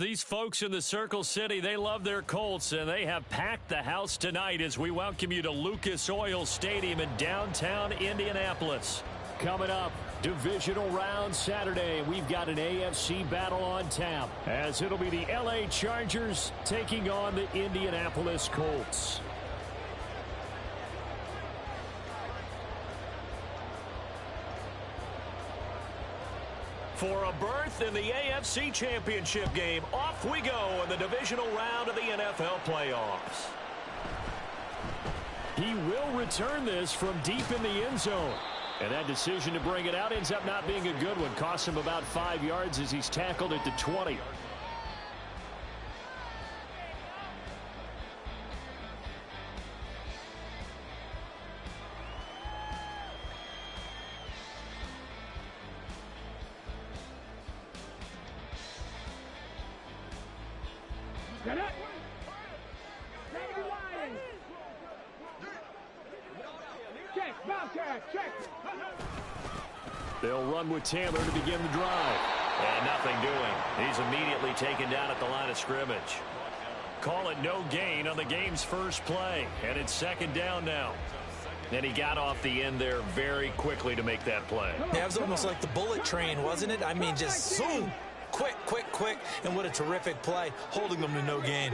These folks in the Circle City, they love their Colts, and they have packed the house tonight as we welcome you to Lucas Oil Stadium in downtown Indianapolis. Coming up, divisional round Saturday, we've got an AFC battle on tap, as it'll be the LA Chargers taking on the Indianapolis Colts. For a berth in the AFC Championship game, off we go in the divisional round of the NFL playoffs. He will return this from deep in the end zone. And that decision to bring it out ends up not being a good one. Costs him about 5 yards as he's tackled at the 20. They'll run with Taylor to begin the drive. And nothing doing. He's immediately taken down at the line of scrimmage. Call it no gain on the game's first play. And it's second down now. And he got off the end there very quickly to make that play. Yeah, it was almost like the bullet train, wasn't it? I mean, just zoom. Quick, quick, quick. And what a terrific play, holding them to no gain.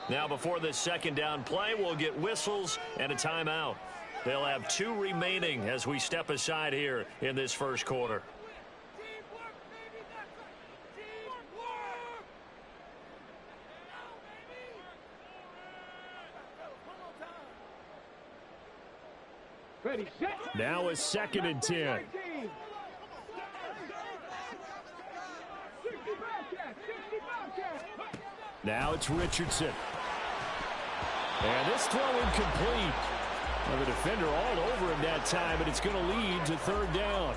Now before this second down play, we'll get whistles and a timeout. They'll have 2 remaining as we step aside here in this first quarter. Now a 2nd and 10. Now it's Richardson. And this throw incomplete. Well, the defender all over him that time, and it's going to lead to 3rd down.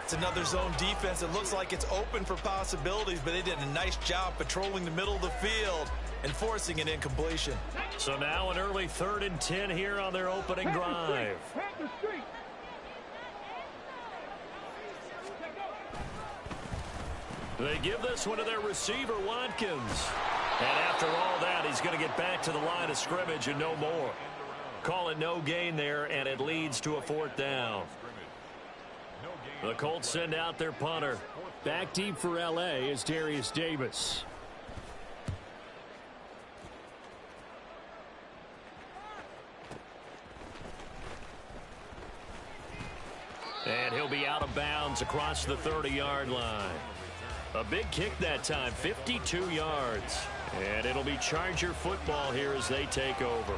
It's another zone defense. It looks like it's open for possibilities, but they did a nice job patrolling the middle of the field and forcing an incompletion. So now an early 3rd and 10 here on their opening drive. They give this one to their receiver, Watkins. And after all that, he's going to get back to the line of scrimmage and no more. Call it no gain there, and it leads to a 4th down. The Colts send out their punter. Back deep for L.A. is Darius Davis. And he'll be out of bounds across the 30-yard line. A big kick that time, 52 yards. And it'll be Charger football here as they take over.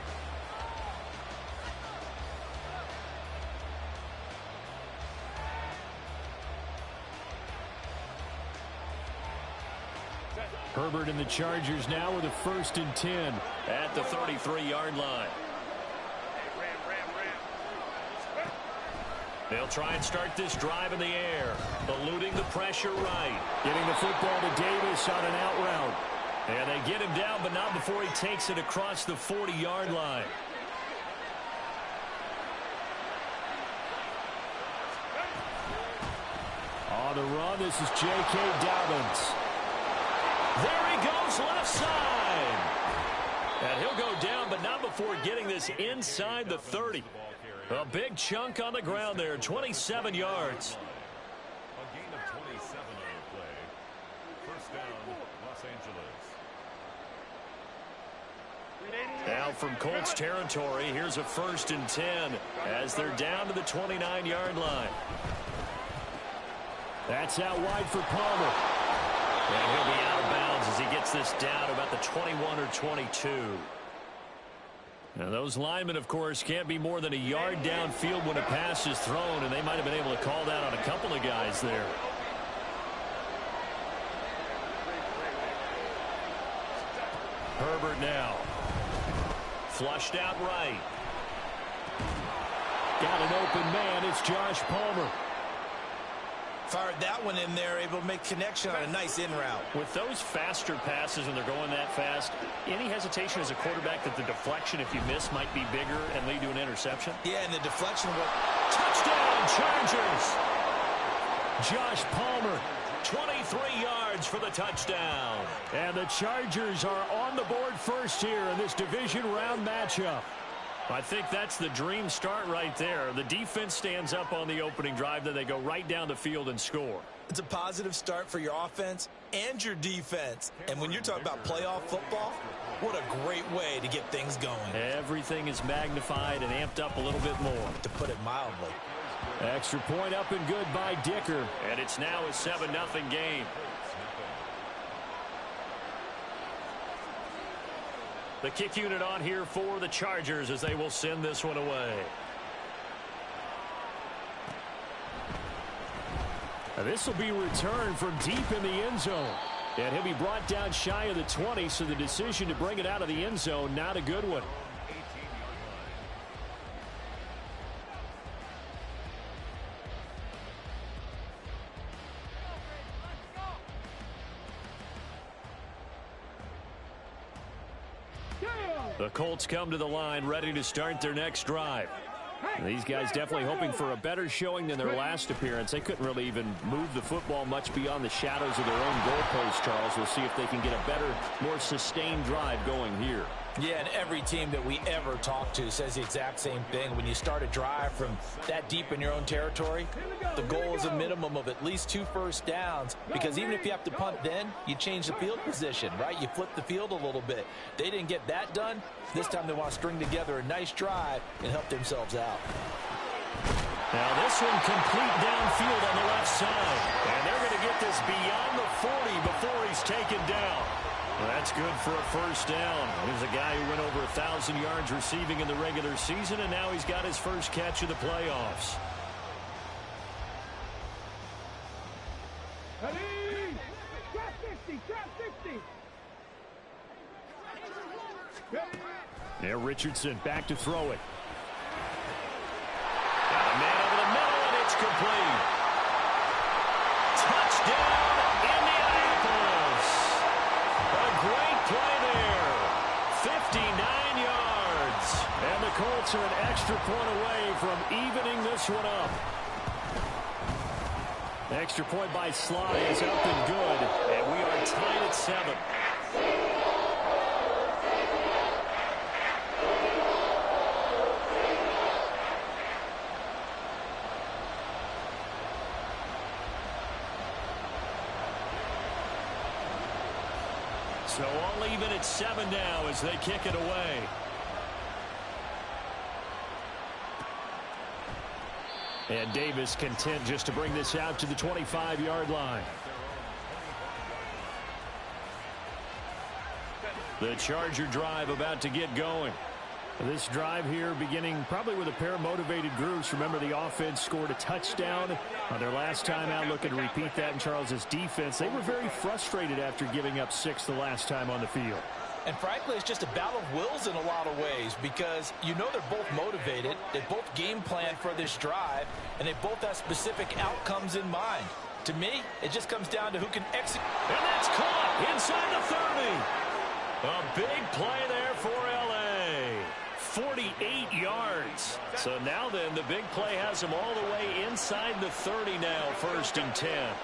Herbert and the Chargers now with a 1st and 10 at the 33-yard line. They'll try and start this drive in the air, eluding the pressure right. Getting the football to Davis on an out route. And they get him down, but not before he takes it across the 40-yard line. On the run, this is J.K. Dobbins. There he goes, left side. And he'll go down, but not before getting this inside the 30. A big chunk on the ground there, 27 yards. A gain of 27 on the play. First down, Los Angeles. Now from Colts territory, here's a 1st and 10 as they're down to the 29-yard line. That's out wide for Palmer. And he'll be out of bounds as he gets this down about the 21 or 22. Now those linemen, of course, can't be more than a yard downfield when a pass is thrown, and they might have been able to call that on a couple of guys there. Herbert now. Flushed out right. Got an open man. It's Josh Palmer. Fired that one in there, able to make connection on a nice in route. With those faster passes when they're going that fast, any hesitation as a quarterback that the deflection, if you miss, might be bigger and lead to an interception? Yeah, and the deflection will... Touchdown, Chargers! Josh Palmer, 23 yards. yards for the touchdown. And the Chargers are on the board first here in this division round matchup. I think that's the dream start right there. The defense stands up on the opening drive, then they go right down the field and score. It's a positive start for your offense and your defense. And when you're talking about playoff football, what a great way to get things going. Everything is magnified and amped up a little bit more. To put it mildly. Extra point up and good by Dicker. And it's now a 7-0 game. The kick unit on here for the Chargers as they will send this one away. Now this will be returned from deep in the end zone. And he'll be brought down shy of the 20, so the decision to bring it out of the end zone, not a good one. The Colts come to the line ready to start their next drive. These guys definitely hoping for a better showing than their last appearance. They couldn't really even move the football much beyond the shadows of their own goalpost, Charles. We'll see if they can get a better, more sustained drive going here. Yeah, and every team that we ever talk to says the exact same thing. When you start a drive from that deep in your own territory, the goal is a minimum of at least 2 first downs, because even if you have to punt then, you change the field position, right? You flip the field a little bit. They didn't get that done. This time they want to string together a nice drive and help themselves out. Now this one complete downfield on the left side. And they're going to get this beyond the 40 before he's taken down. Well, that's good for a first down. Here's a guy who went over 1,000 yards receiving in the regular season, and now he's got his first catch of the playoffs. Now Richardson back to throw it. Got a man over the middle, and it's complete. Touchdown, Indianapolis. A great play there. 59 yards. And the Colts are an extra point away from evening this one up. Extra point by Sly is up and good. And we are tied at 7. So all even at 7 now as they kick it away. And Davis content just to bring this out to the 25-yard line. The Charger drive about to get going. This drive here beginning probably with a pair of motivated groups. Remember, the offense scored a touchdown on their last time out. Looking to repeat that in Charles's defense. They were very frustrated after giving up 6 the last time on the field. And frankly, it's just a battle of wills in a lot of ways, because you know they're both motivated. They both game plan for this drive, and they both have specific outcomes in mind. To me, it just comes down to who can execute. And that's caught inside the 30. A big play there for L.A. 48 yards. So now then, the big play has them all the way inside the 30 now, 1st and 10.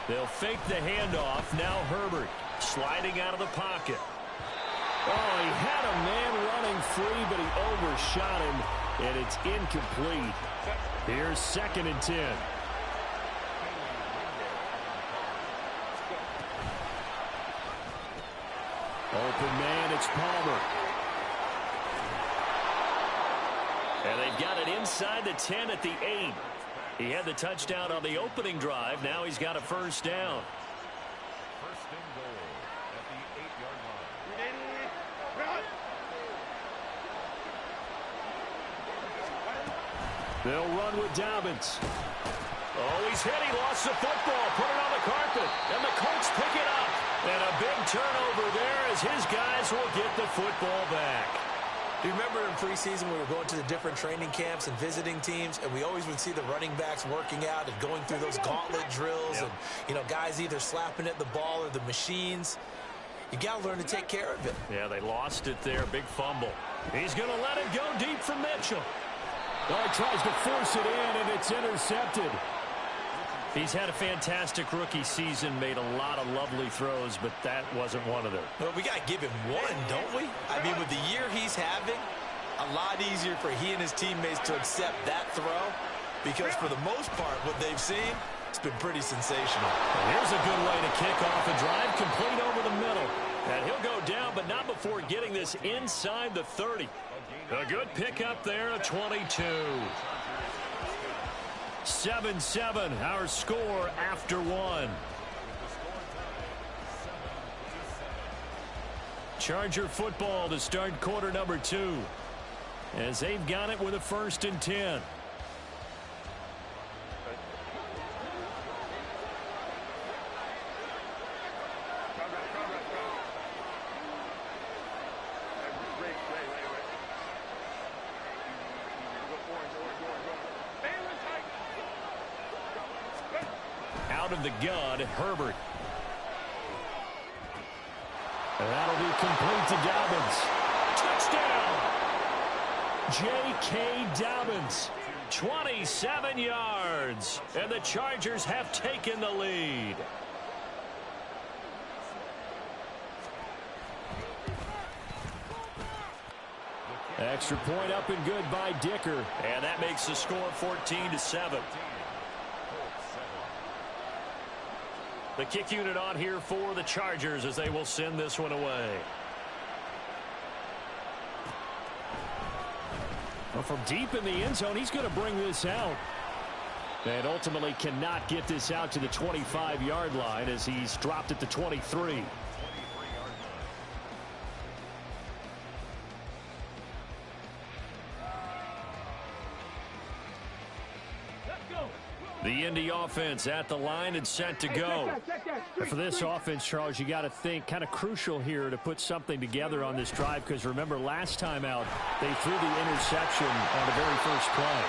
They'll fake the handoff. Now Herbert sliding out of the pocket. Oh, he had a man running free, but he overshot him, and it's incomplete. Here's 2nd and 10. Open man, it's Palmer. And they've got it inside the 10 at the 8. He had the touchdown on the opening drive. Now he's got a first down. First and goal at the 8-yard line. They'll run with Dobbins. Oh, he's hit. He lost the football. Put it on the carpet. And the Colts pick it up. And a big turnover there as his guys will get the football back. Do you remember in preseason we were going to the different training camps and visiting teams, and we always would see the running backs working out and going through those gauntlet drills, and, you know, guys either slapping at the ball or the machines. You got to learn to take care of it. Yeah, they lost it there. Big fumble. He's going to let it go deep from Mitchell. Oh, he tries to force it in, and it's intercepted. He's had a fantastic rookie season, made a lot of lovely throws, but that wasn't one of them. Well, we got to give him one, don't we? I mean, with the year he's having, a lot easier for he and his teammates to accept that throw, because for the most part, what they've seen, it's been pretty sensational. And here's a good way to kick off a drive, complete over the middle. And he'll go down, but not before getting this inside the 30. A good pickup there, a 22. 7-7, our score after one. Charger football to start quarter number 2. As they've got it with a 1st and 10. Out of the gun, Herbert. And that'll be complete to Dobbins. Touchdown! J.K. Dobbins. 27 yards. And the Chargers have taken the lead. Extra point up and good by Dicker. And that makes the score 14-7. The kick unit on here for the Chargers as they will send this one away. Well, from deep in the end zone, he's going to bring this out. And ultimately cannot get this out to the 25-yard line as he's dropped at the 23. The Indy offense at the line and set to go. For this offense, Charles, you got to think kind of crucial here to put something together on this drive, because remember last time out they threw the interception on the very first play.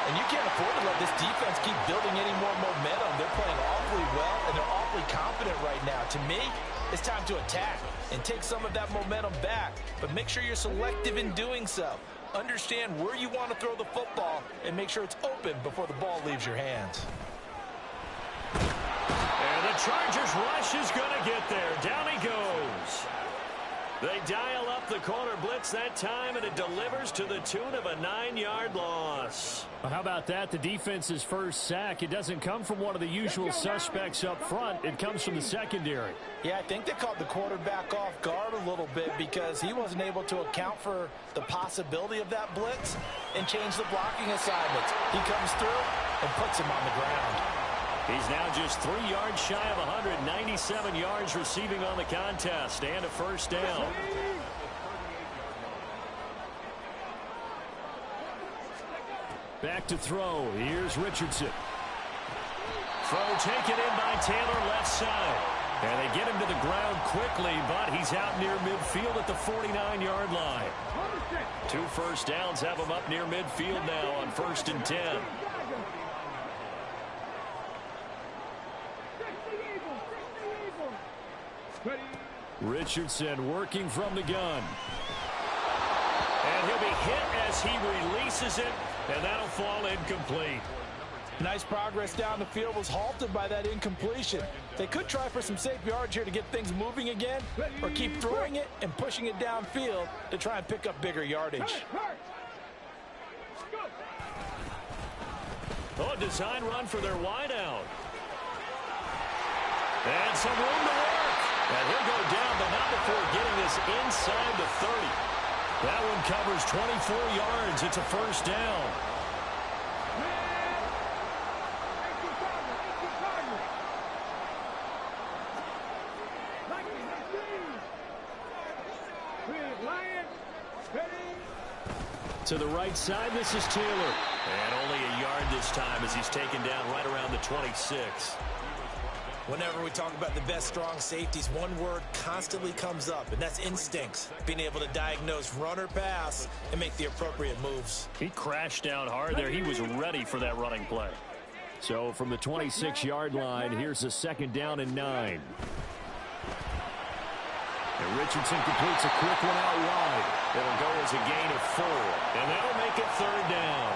And you can't afford to let this defense keep building any more momentum. They're playing awfully well, and they're awfully confident right now. To me, it's time to attack and take some of that momentum back, but make sure you're selective in doing so. Understand where you want to throw the football and make sure it's open before the ball leaves your hands. And the Chargers rush is going to get there. Down he goes. They dial up the corner blitz that time, and it delivers to the tune of a 9-yard loss. Well, how about that? The defense's first sack. It doesn't come from one of the usual suspects up front. It comes from the secondary. Yeah, I think they caught the quarterback off guard a little bit because he wasn't able to account for the possibility of that blitz and change the blocking assignments. He comes through and puts him on the ground. He's now just 3 yards shy of 197 yards receiving on the contest and a first down. Back to throw. Here's Richardson. Throw taken in by Taylor left side. And they get him to the ground quickly, but he's out near midfield at the 49-yard line. 2 first downs have him up near midfield now on 1st and 10. Richardson working from the gun. And he'll be hit as he releases it, and that'll fall incomplete. Nice progress down the field, was halted by that incompletion. They could try for some safe yards here to get things moving again, or keep throwing it and pushing it downfield to try and pick up bigger yardage. Oh, a design run for their wideout. And some room to work. And he'll go down, but not before getting this inside the 30. That one covers 24 yards. It's a first down. To the right side, this is Taylor. And only a yard this time as he's taken down right around the 26. Whenever we talk about the best strong safeties, one word constantly comes up, and that's instincts. Being able to diagnose run or pass and make the appropriate moves. He crashed down hard there. He was ready for that running play. So from the 26-yard line, here's a 2nd down and 9. And Richardson completes a quick one out wide. It'll go as a gain of 4. And that'll make it 3rd down.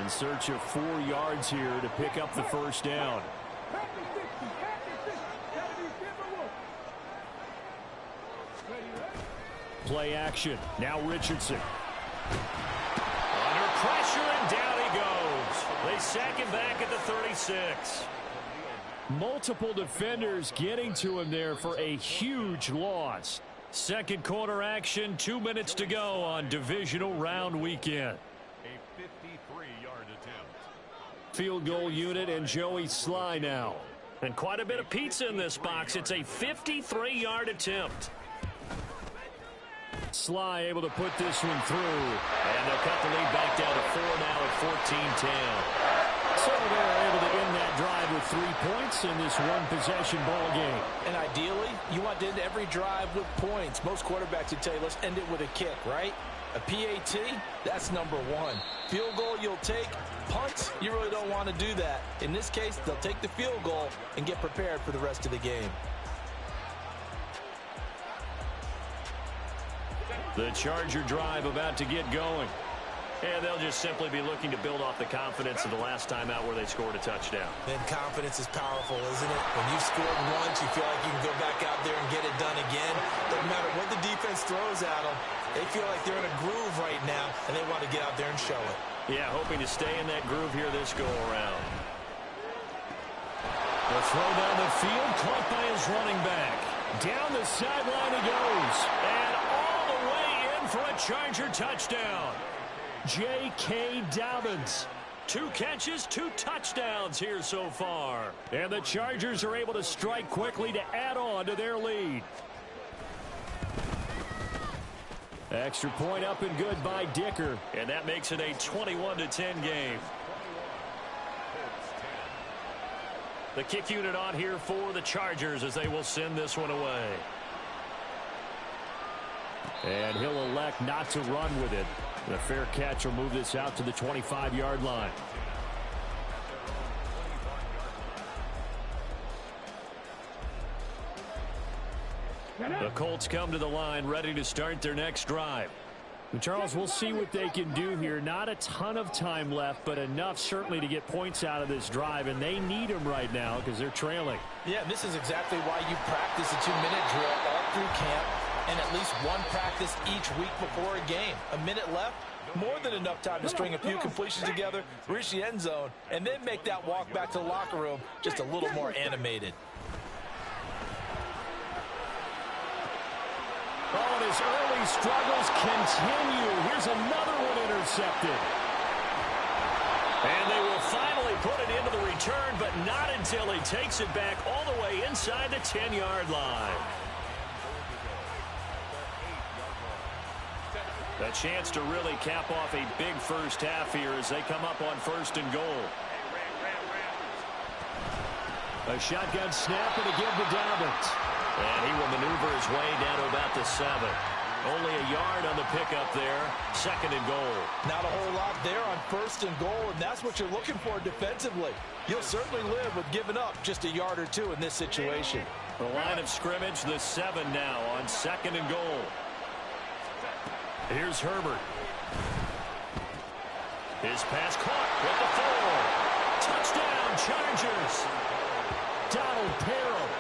In search of 4 yards here to pick up the first down. Play action. Now Richardson. Under pressure, and down he goes. They sack him back at the 36. Multiple defenders getting to him there for a huge loss. Second quarter action, 2 minutes to go on divisional round weekend. A 53-yard attempt. Field goal unit and Joey Sly now. And quite a bit of pizza in this box. It's a 53-yard attempt. Sly able to put this one through. And they'll cut the lead back down to 4 now at 14-10. So they're able to end that drive with 3 points in this one-possession ball game. And ideally, you want to end every drive with points. Most quarterbacks would tell you, let's end it with a kick, right? A PAT, that's number 1. Field goal you'll take. Punts, you really don't want to do that. In this case, they'll take the field goal and get prepared for the rest of the game. The Charger drive about to get going. And they'll just simply be looking to build off the confidence of the last time out where they scored a touchdown. Then confidence is powerful, isn't it? When you've scored once, you feel like you can go back out there and get it done again. Doesn't matter what the defense throws at them. They feel like they're in a groove right now, and they want to get out there and show it. Yeah, hoping to stay in that groove here this go-around. The throw down the field, caught by his running back. Down the sideline he goes. And all the way in for a Charger touchdown. J.K. Dobbins. 2 catches, 2 touchdowns here so far. And the Chargers are able to strike quickly to add on to their lead. Extra point up and good by Dicker. And that makes it a 21-10 game. The kick unit on here for the Chargers as they will send this one away. And he'll elect not to run with it. The fair catch will move this out to the 25-yard line. The Colts come to the line ready to start their next drive. And Charles, we'll see what they can do here. Not a ton of time left, but enough certainly to get points out of this drive, and they need them right now because they're trailing. Yeah, this is exactly why you practice a 2-minute drill all through camp and at least one practice each week before a game. A minute left, more than enough time to string a few completions together, reach the end zone, and then make that walk back to the locker room just a little more animated. Oh, and his early struggles continue. Here's another one intercepted. And they will finally put it into the return, but not until he takes it back all the way inside the 10-yard line. A chance to really cap off a big first half here as they come up on 1st and goal. A shotgun snap and a give to Dobbins. And he will maneuver his way down to about the 7. Only a yard on the pickup there. 2nd and goal. Not a whole lot there on 1st and goal, and that's what you're looking for defensively. You'll certainly live with giving up just a yard or 2 in this situation. The line of scrimmage, the 7 now on 2nd and goal. Here's Herbert. His pass caught with the 4. Touchdown, Chargers. Donald Parham.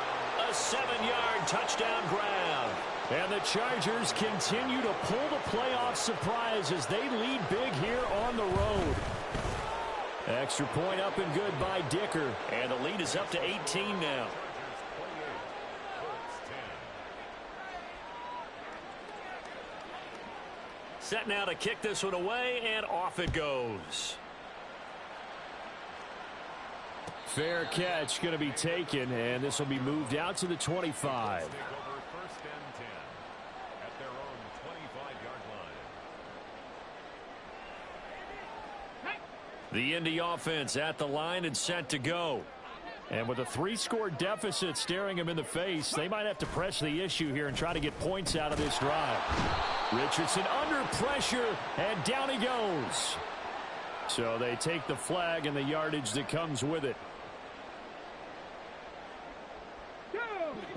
A 7-yard touchdown grab. And the Chargers continue to pull the playoff surprise as they lead big here on the road. Extra point up and good by Dicker. And the lead is up to 18 now. Set now to kick this one away, and off it goes. Fair catch going to be taken, and this will be moved out to the 25. Take over 1st and 10 at their own 25-yard line. The Indy offense at the line and set to go. And with a 3-score deficit staring him in the face, they might have to press the issue here and try to get points out of this drive. Richardson under pressure, and down he goes. So they take the flag and the yardage that comes with it.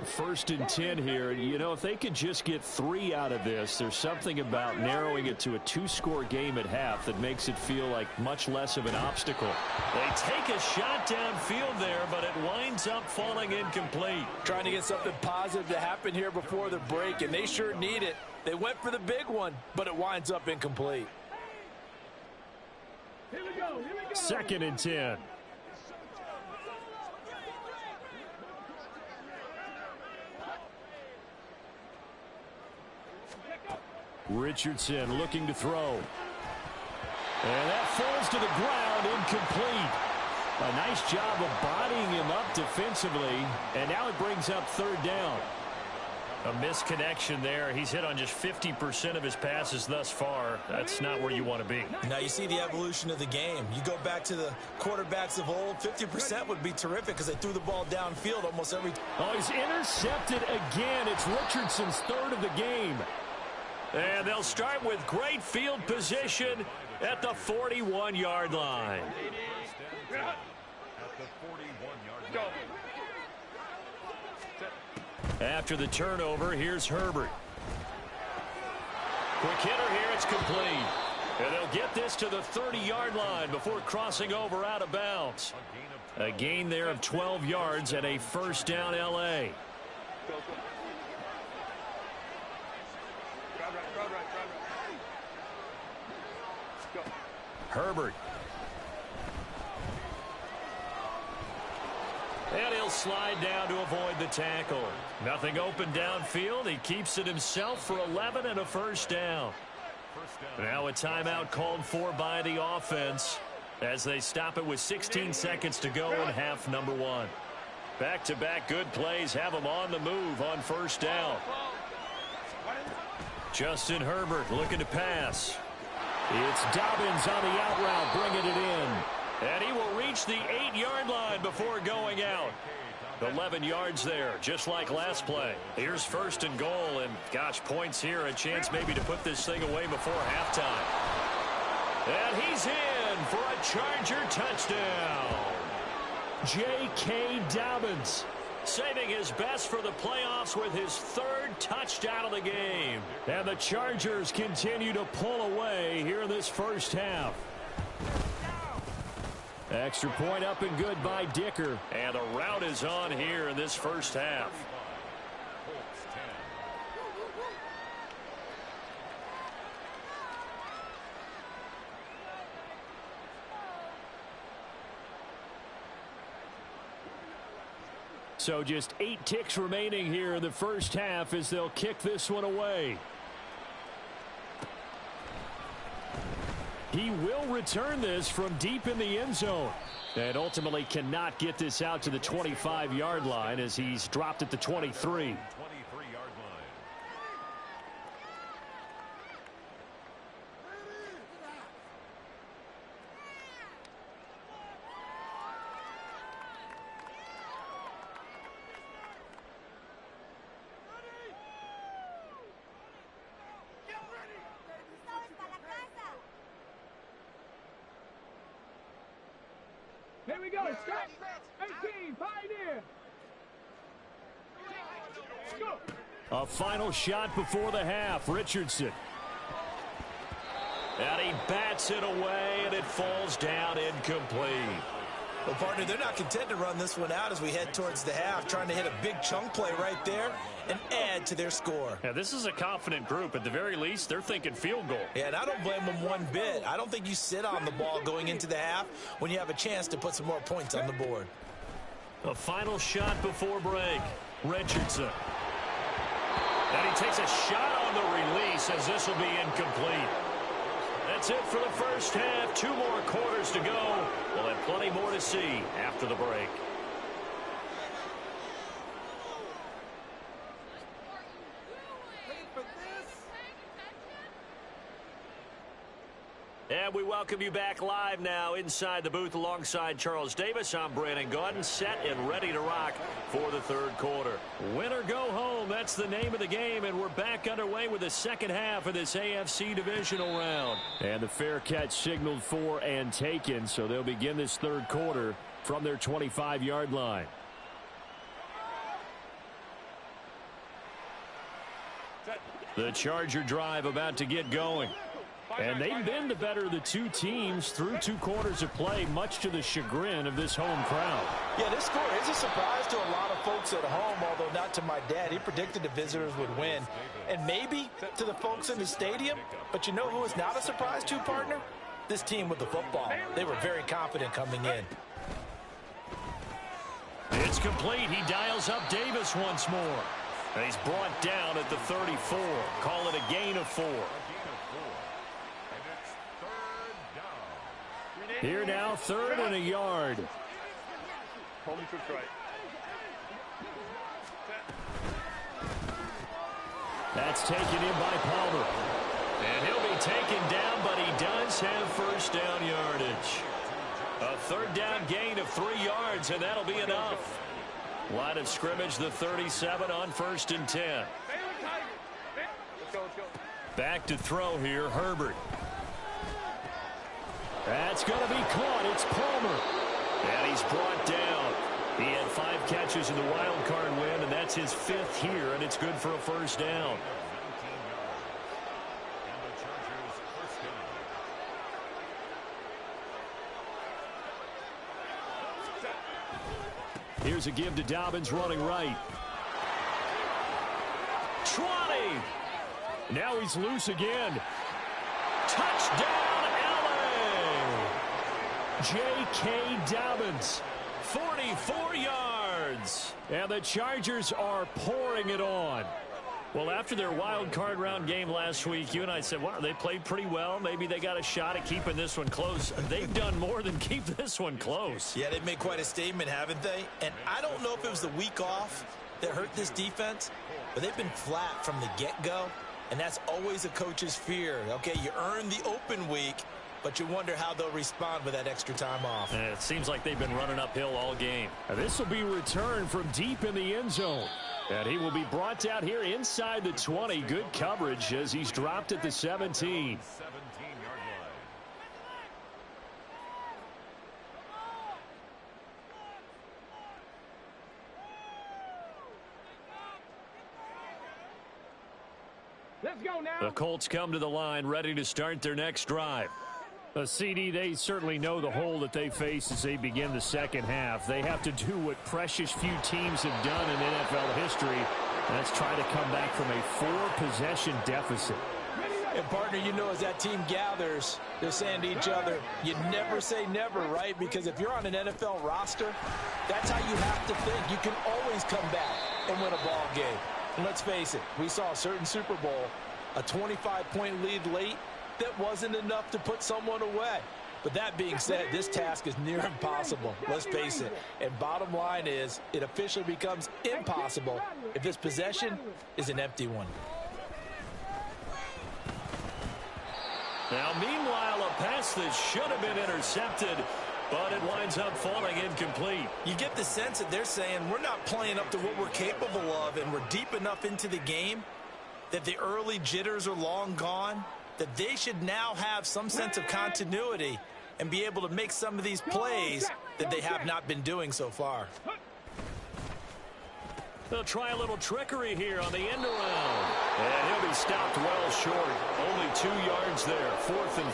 First and 10 here. You know, if they could just get 3 out of this, there's something about narrowing it to a 2-score game at half that makes it feel like much less of an obstacle. They take a shot downfield there, but it winds up falling incomplete. Trying to get something positive to happen here before the break, and they sure need it. They went for the big one, but it winds up incomplete. Here we go. Second and 10. Richardson looking to throw. And that falls to the ground, incomplete. A nice job of bodying him up defensively, and now it brings up third down. A misconnection there. He's hit on just 50% of his passes thus far. That's not where you want to be. Now you see the evolution of the game. You go back to the quarterbacks of old, 50% would be terrific because they threw the ball downfield almost every time. Oh, he's intercepted again. It's Richardson's third of the game. And they'll start with great field position at the 41-yard line. At the 41-yard line. After the turnover, here's Herbert. Quick hitter here, it's complete. And they'll get this to the 30-yard line before crossing over out of bounds. A gain there of 12 yards and a first down L.A. Herbert. And he'll slide down to avoid the tackle. Nothing open downfield. He keeps it himself for 11 and a first down. Now a timeout called for by the offense as they stop it with 16 seconds to go in half number 1. Back-to-back good plays have them on the move on first down. Justin Herbert looking to pass. It's Dobbins on the out route, bringing it in. And he will reach the 8-yard line before going out. 11 yards there, just like last play. Here's first and goal, and gosh, points here, a chance maybe to put this thing away before halftime. And he's in for a Charger touchdown. J.K. Dobbins saving his best for the playoffs with his third touchdown of the game. And the Chargers continue to pull away here in this first half. Extra point up and good by Dicker. And the route is on here in this first half. So just 8 ticks remaining here in the first half as they'll kick this one away. He will return this from deep in the end zone. And ultimately cannot get this out to the 25-yard line as he's dropped at the 23. 23-yard line. Here we go. Stop. 18. Pioneer. Go. A final shot before the half. Richardson. And he bats it away, and it falls down incomplete. Well, partner, they're not content to run this one out as we head towards the half, trying to hit a big chunk play right there and add to their score. Yeah, this is a confident group. At the very least, they're thinking field goal. Yeah, and I don't blame them one bit. I don't think you sit on the ball going into the half when you have a chance to put some more points on the board. A final shot before break. Richardson. And he takes a shot on the release as this will be incomplete. That's it for the first half. 2 more quarters to go. We'll have plenty more to see after the break. And we welcome you back live now inside the booth alongside Charles Davis. I'm Brandon Gaudin, set and ready to rock for the third quarter. Win or go home, that's the name of the game, and we're back underway with the second half of this AFC divisional round. And the fair catch signaled for and taken, so they'll begin this third quarter from their 25-yard line. The Charger drive about to get going. And they've been the better of the two teams through 2 quarters of play, much to the chagrin of this home crowd. Yeah, this score is a surprise to a lot of folks at home, although not to my dad. He predicted the visitors would win. And maybe to the folks in the stadium. But you know who is not a surprise to, partner? This team with the football. They were very confident coming in. It's complete. He dials up Davis once more. And he's brought down at the 34. Call it a gain of 4. Here now, 3rd and a yard. That's taken in by Palmer. And he'll be taken down, but he does have first down yardage. A 3rd down gain of 3 yards, and that'll be enough. Line of scrimmage, the 37 on 1st and 10. Back to throw here, Herbert. That's going to be caught. It's Palmer. And he's brought down. He had 5 catches in the wild card win, and that's his 5th here, and it's good for a first down. Here's a give to Dobbins running right. 20. Now he's loose again. Touchdown, LA! J.K. Dobbins. 44 yards. And the Chargers are pouring it on. Well, after their wild card round game last week, you and I said, wow, they played pretty well. Maybe they got a shot at keeping this one close. They've done more than keep this one close. Yeah, they've made quite a statement, haven't they? And I don't know if it was the week off that hurt this defense, but they've been flat from the get-go, and that's always a coach's fear. Okay, you earn the open week, but you wonder how they'll respond with that extra time off. And it seems like they've been running uphill all game. This will be returned from deep in the end zone. And he will be brought down here inside the 20. Good coverage as he's dropped at the 17. 17-yard line. Let's go now. The Colts come to the line, ready to start their next drive. CD, they certainly know the hole that they face as they begin the second half. They have to do what precious few teams have done in NFL history. That's try to come back from a 4-possession deficit. And, partner, you know, as that team gathers, they're saying to each other, you never say never, right? Because if you're on an NFL roster, that's how you have to think. You can always come back and win a ball game. And let's face it, we saw a certain Super Bowl, a 25-point lead late, that wasn't enough to put someone away. But that being said, this task is near impossible. Let's face it. And bottom line is, it officially becomes impossible if this possession is an empty one. Now, meanwhile, a pass that should have been intercepted, but it winds up falling incomplete. You get the sense that they're saying we're not playing up to what we're capable of, and we're deep enough into the game that the early jitters are long gone, that they should now have some sense of continuity and be able to make some of these plays that they have not been doing so far. They'll try a little trickery here on the end around. And he'll be stopped well short. Only 2 yards there, 4th and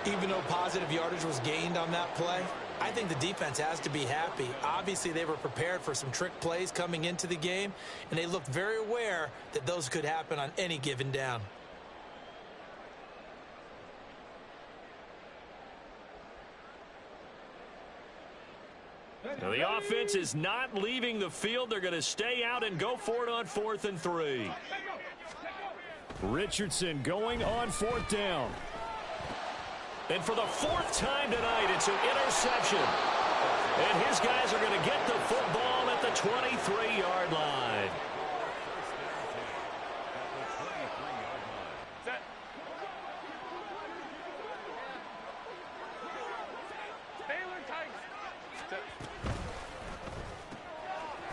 3. Even though positive yardage was gained on that play, I think the defense has to be happy. Obviously, they were prepared for some trick plays coming into the game, and they looked very aware that those could happen on any given down. Now the offense is not leaving the field. They're going to stay out and go for it on 4th and 3. Richardson going on 4th down. And for the 4th time tonight, it's an interception. And his guys are going to get the football at the 23-yard line.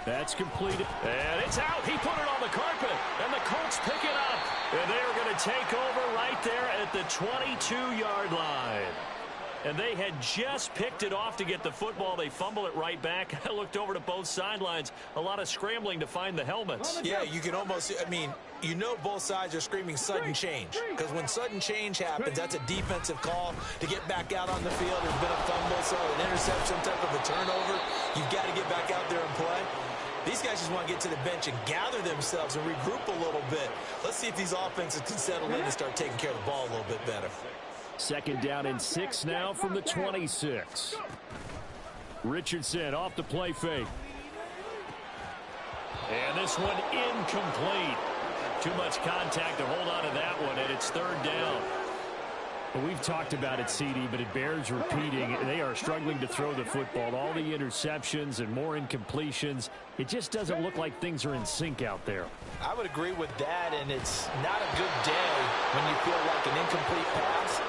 That's completed. And it's out. He put it on the carpet. And the Colts pick it up. And they are going to take over right there at the 22-yard line. and they had just picked it off to get the football. They fumble it right back. I looked over to both sidelines. A lot of scrambling to find the helmets. Yeah, you can almost, I mean, you know both sides are screaming sudden change, because when sudden change happens, that's a defensive call to get back out on the field. There's been a fumble, so an interception, type of a turnover. You've got to get back out there and play. These guys just want to get to the bench and gather themselves and regroup a little bit. Let's see if these offenses can settle in and start taking care of the ball a little bit better. 2nd down and 6 now from the 26. Richardson off the play fake. And this one incomplete. Too much contact to hold on to that one, and it's 3rd down. Well, we've talked about it, CD, but it bears repeating. They are struggling to throw the football. All the interceptions and more incompletions. It just doesn't look like things are in sync out there. I would agree with that, and it's not a good day when you feel like an incomplete pass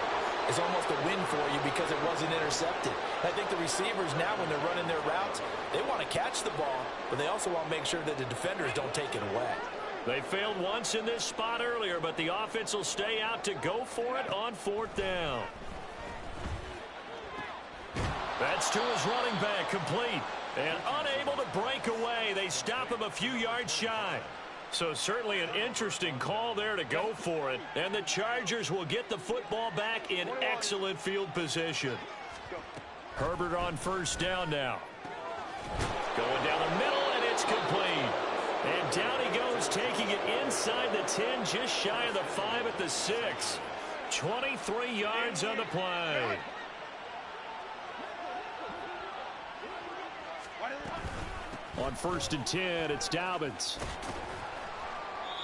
is almost a win for you because it wasn't intercepted. I think the receivers now, when they're running their routes, they want to catch the ball, but they also want to make sure that the defenders don't take it away. They failed once in this spot earlier, but the offense will stay out to go for it on 4th down. That's to his running back, complete. And unable to break away. They stop him a few yards shy. So certainly an interesting call there to go for it. And the Chargers will get the football back in excellent field position. Herbert on 1st down now. Going down the middle, and it's complete. And down he goes, taking it inside the 10, just shy of the 5 at the 6. 23 yards on the play. On 1st and 10, it's Dobbins.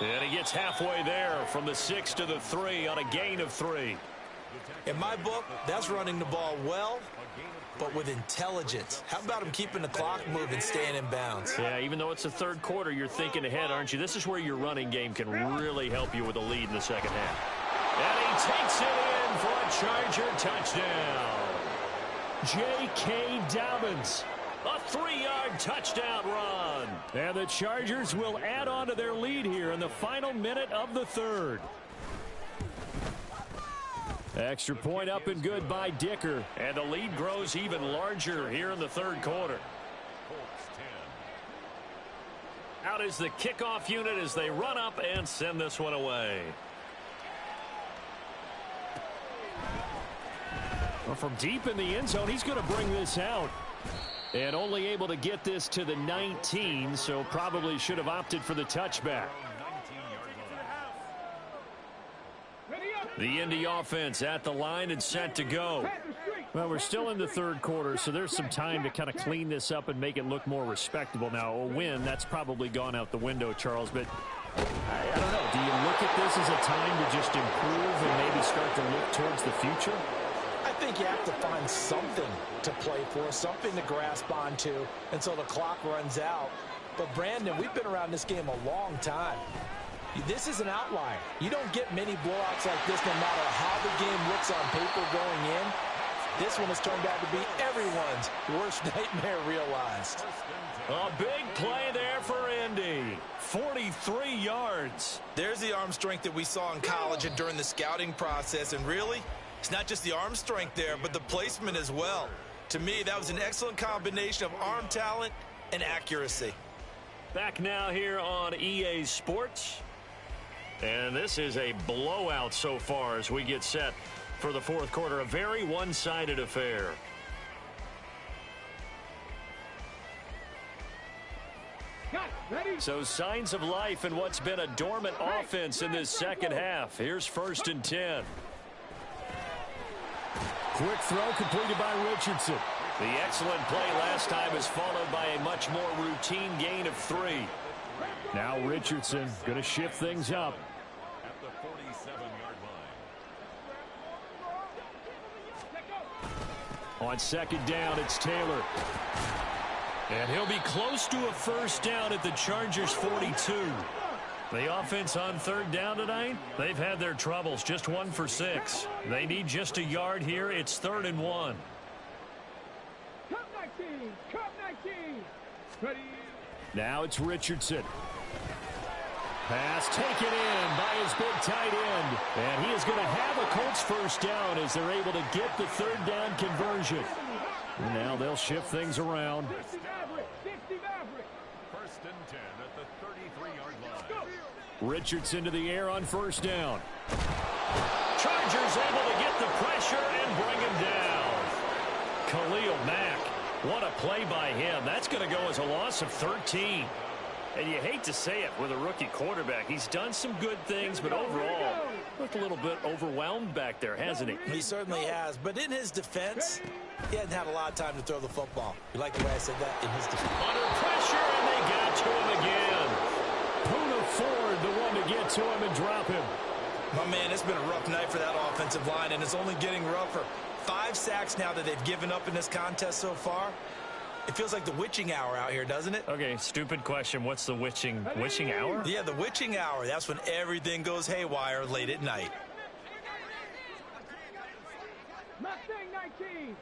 And he gets halfway there from the 6 to the 3 on a gain of 3. In my book, that's running the ball well, but with intelligence. How about him keeping the clock moving, staying in bounds? Yeah, even though it's the 3rd quarter, you're thinking ahead, aren't you? This is where your running game can really help you with a lead in the 2nd half. And he takes it in for a Charger touchdown. J.K. Dobbins. A 3-yard touchdown run. And the Chargers will add on to their lead here in the final minute of the 3rd. Extra point up and good by Dicker. And the lead grows even larger here in the 3rd quarter. Out is the kickoff unit as they run up and send this one away. Well, from deep in the end zone, he's going to bring this out. And only able to get this to the 19, so probably should have opted for the touchback. The Indy offense at the line and set to go. Well, we're still in the 3rd quarter, so there's some time to kind of clean this up and make it look more respectable. Now, a win, that's probably gone out the window, Charles, but I don't know. Do you look at this as a time to just improve and maybe start to look towards the future? I think you have to find something to play for, something to grasp onto until the clock runs out. But, Brandon, we've been around this game a long time. This is an outlier. You don't get many blowouts like this no matter how the game looks on paper going in. This one has turned out to be everyone's worst nightmare realized. A big play there for Indy. 43 yards. There's the arm strength that we saw in college and during the scouting process. And really, it's not just the arm strength there, but the placement as well. To me, that was an excellent combination of arm talent and accuracy. Back now here on EA Sports. And this is a blowout so far as we get set for the 4th quarter. A very one-sided affair. So signs of life in what's been a dormant offense in this 2nd half. Here's 1st and 10. Quick throw completed by Richardson. The excellent play last time is followed by a much more routine gain of 3. Now Richardson going to shift things up. At the 47-yard line. On 2nd down, it's Taylor. And he'll be close to a 1st down at the Chargers 42. The offense on 3rd down tonight, they've had their troubles. Just 1 for 6. They need just a yard here. It's 3rd and 1. Cup 19. Cup 19. Ready. Now it's Richardson. Pass taken in by his big tight end. And he is going to have a Colts first down as they're able to get the third down conversion. And now they'll shift things around. First and 10 at the 33-yard line. Richardson to the air on first down. Chargers able to get the pressure and bring him down. Khalil Mack, what a play by him. That's going to go as a loss of 13. And you hate to say it with a rookie quarterback. He's done some good things, but overall, looked a little bit overwhelmed back there, hasn't he? He certainly has. But in his defense, he hasn't had a lot of time to throw the football. You like the way I said that? In his defense. Under pressure, and they got to him again. Poona Ford, the one to get to him and drop him. My man, it's been a rough night for that offensive line, and it's only getting rougher. 5 sacks now that they've given up in this contest so far. It feels like the witching hour out here, doesn't it? Okay, stupid question. What's the witching hour? Yeah, the witching hour. That's when everything goes haywire late at night. Mustang 19.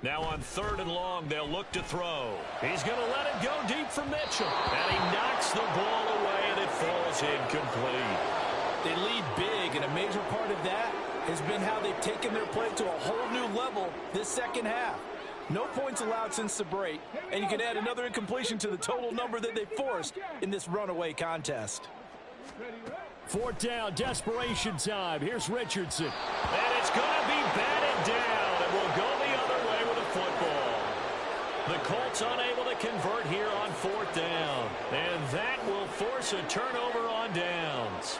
Now on 3rd and long, they'll look to throw. He's going to let it go deep for Mitchell. And he knocks the ball away, and it falls incomplete. They lead big, and a major part of that has been how they've taken their play to a whole new level this second half. No points allowed since the break, and you can add another incompletion to the total number that they forced in this runaway contest. 4th down, desperation time. Here's Richardson. And it's going to be batted down, and will go the other way with a football. The Colts unable to convert here on 4th down, and that will force a turnover on downs.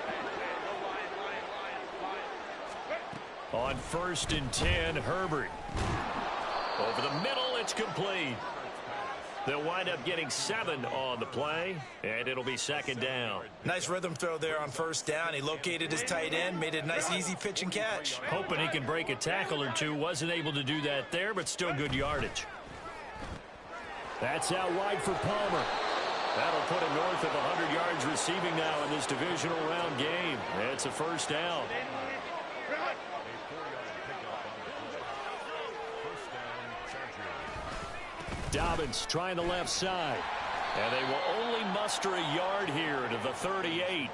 On 1st and 10, Herbert. Over the middle, it's complete. They'll wind up getting 7 on the play, and it'll be 2nd down. Nice rhythm throw there on 1st down. He located his tight end, made it a nice, easy pitch and catch. Hoping he can break a tackle or two. Wasn't able to do that there, but still good yardage. That's out wide for Palmer. That'll put him north of 100 yards receiving now in this divisional round game. It's a 1st down. Dobbins trying the left side. And they will only muster a yard here to the 38.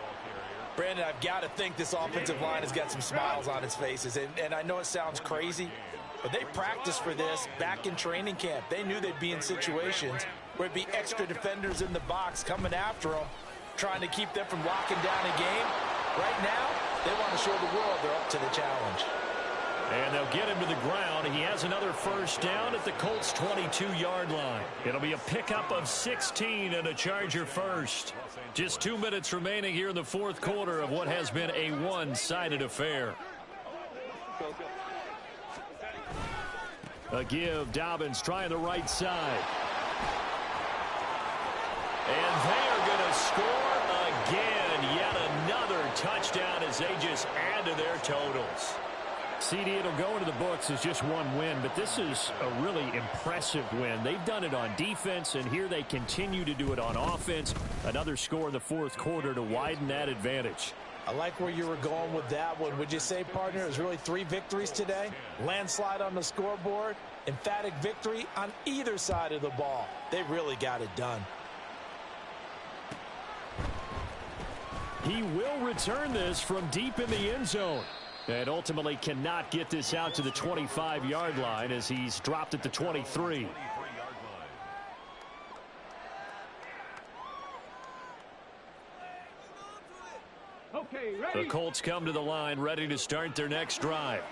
Brandon, I've got to think this offensive line has got some smiles on its faces. And I know it sounds crazy, but they practiced for this back in training camp. They knew they'd be in situations where it'd be extra defenders in the box coming after them, trying to keep them from locking down a game. Right now, they want to show the world they're up to the challenge. And they'll get him to the ground. He has another 1st down at the Colts' 22-yard line. It'll be a pickup of 16 and a Charger first. Just 2 minutes remaining here in the 4th quarter of what has been a one-sided affair. A give. Dobbins trying the right side. And they are going to score again. Yet another touchdown as they just add to their totals. CD, it'll go into the books as just one win, but this is a really impressive win. They've done it on defense, and here they continue to do it on offense. Another score in the 4th quarter to widen that advantage. I like where you were going with that one. Would you say, partner, it was really 3 victories today? Landslide on the scoreboard, emphatic victory on either side of the ball. They really got it done. He will return this from deep in the end zone. And ultimately cannot get this out to the 25-yard line as he's dropped at the 23. Okay, ready. The Colts come to the line ready to start their next drive.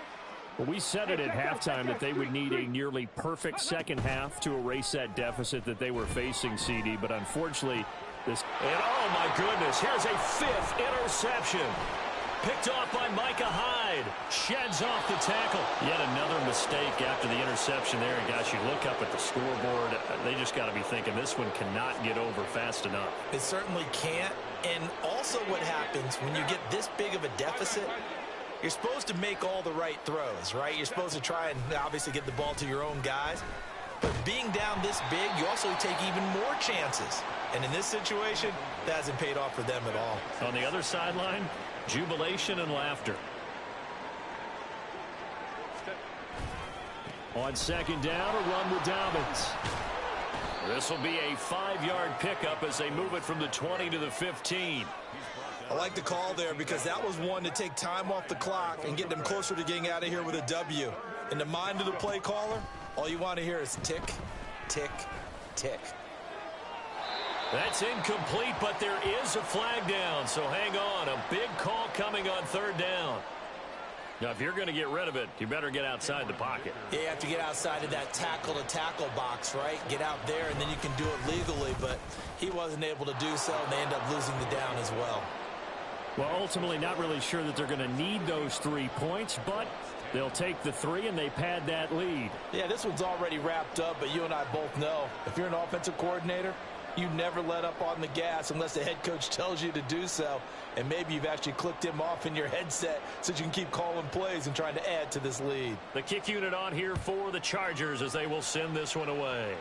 Well, we said it at halftime that they would need a nearly perfect second half to erase that deficit that they were facing, CD. But unfortunately, this... And oh my goodness, here's a 5th interception. Picked off by Micah Hyde. Sheds off the tackle. Yet another mistake after the interception there. And guys, you look up at the scoreboard. They just got to be thinking this one cannot get over fast enough. It certainly can't. And also what happens when you get this big of a deficit, you're supposed to make all the right throws, right? You're supposed to try and obviously get the ball to your own guys. But being down this big, you also take even more chances. And in this situation, that hasn't paid off for them at all. On the other sideline, jubilation and laughter. On 2nd down, a run with Dobbins. This will be a 5-yard pickup as they move it from the 20 to the 15. I like the call there because that was one to take time off the clock and get them closer to getting out of here with a W. In the mind of the play caller, all you want to hear is tick, tick, tick. That's incomplete, but there is a flag down, so hang on. A big call coming on 3rd down. Now, if you're going to get rid of it, you better get outside the pocket. Yeah, you have to get outside of that tackle-to-tackle box, right? Get out there, and then you can do it legally, but he wasn't able to do so, and they end up losing the down as well. Well, ultimately, not really sure that they're going to need those 3 points, but they'll take the 3, and they pad that lead. Yeah, this one's already wrapped up, but you and I both know if you're an offensive coordinator, you never let up on the gas unless the head coach tells you to do so. And maybe you've actually clicked him off in your headset so you can keep calling plays and trying to add to this lead. The kick unit on here for the Chargers as they will send this one away.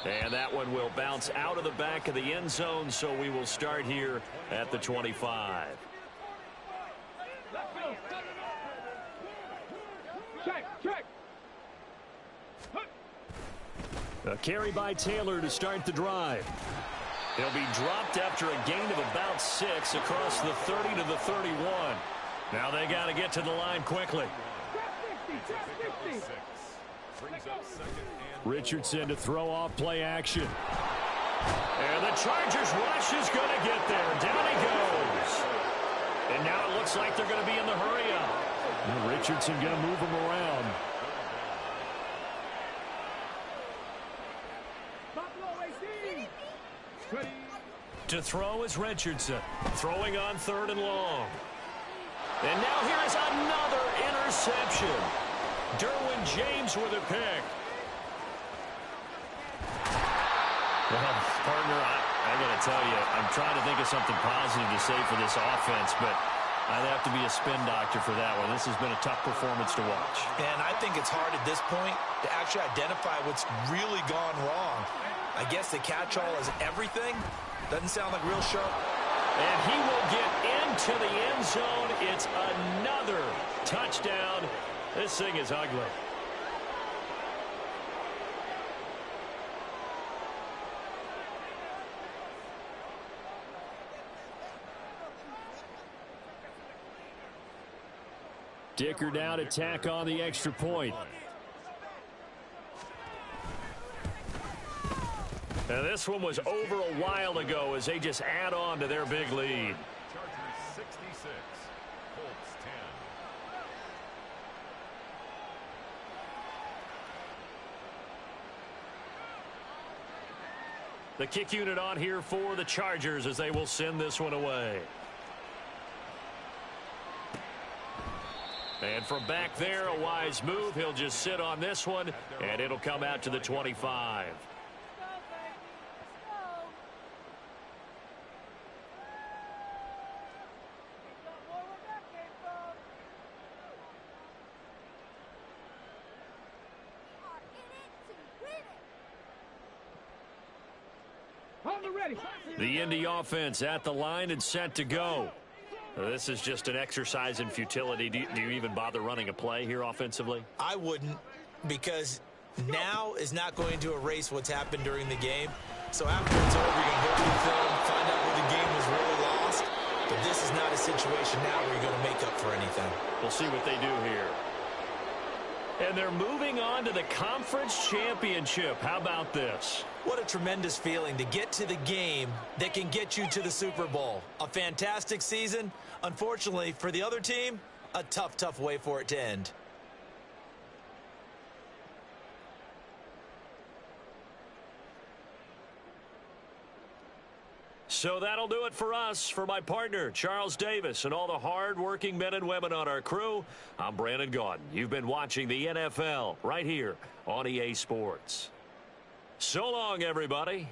And that one will bounce out of the back of the end zone, so we will start here at the 25. Let's go. Check. A carry by Taylor to start the drive. He'll be dropped after a gain of about 6 across the 30 to the 31. Now they got to get to the line quickly. Richardson to throw off play action. And the Chargers rush is going to get there. Down he goes. And now it looks like they're going to be in the hurry up. And Richardson going to move him around. To throw is Richardson. Throwing on 3rd and long. And now here is another interception. Derwin James with a pick. Well, partner, I got to tell you, I'm trying to think of something positive to say for this offense, but I'd have to be a spin doctor for that one. This has been a tough performance to watch. And I think it's hard at this point to actually identify what's really gone wrong. I guess the catch-all is everything. Doesn't sound like real sharp. And he will get into the end zone. It's another touchdown. This thing is ugly. Dicker down to tack on the extra point. Now this one was over a while ago as they just add on to their big lead. Chargers 66, Colts 10. The kick unit on here for the Chargers as they will send this one away. And from back there, a wise move. He'll just sit on this one, and it'll come out to the 25. The Indy offense at the line and set to go. This is just an exercise in futility. Do you even bother running a play here offensively? I wouldn't, because now is not going to erase what's happened during the game. So after it's over, you're going to go through the film, find out where the game was really lost. But this is not a situation now where you're going to make up for anything. We'll see what they do here. And they're moving on to the conference championship. How about this? What a tremendous feeling to get to the game that can get you to the Super Bowl. A fantastic season. Unfortunately, for the other team, a tough, tough way for it to end. So that'll do it for us. For my partner, Charles Davis, and all the hard-working men and women on our crew, I'm Brandon Gaudin. You've been watching the NFL right here on EA Sports. So long, everybody.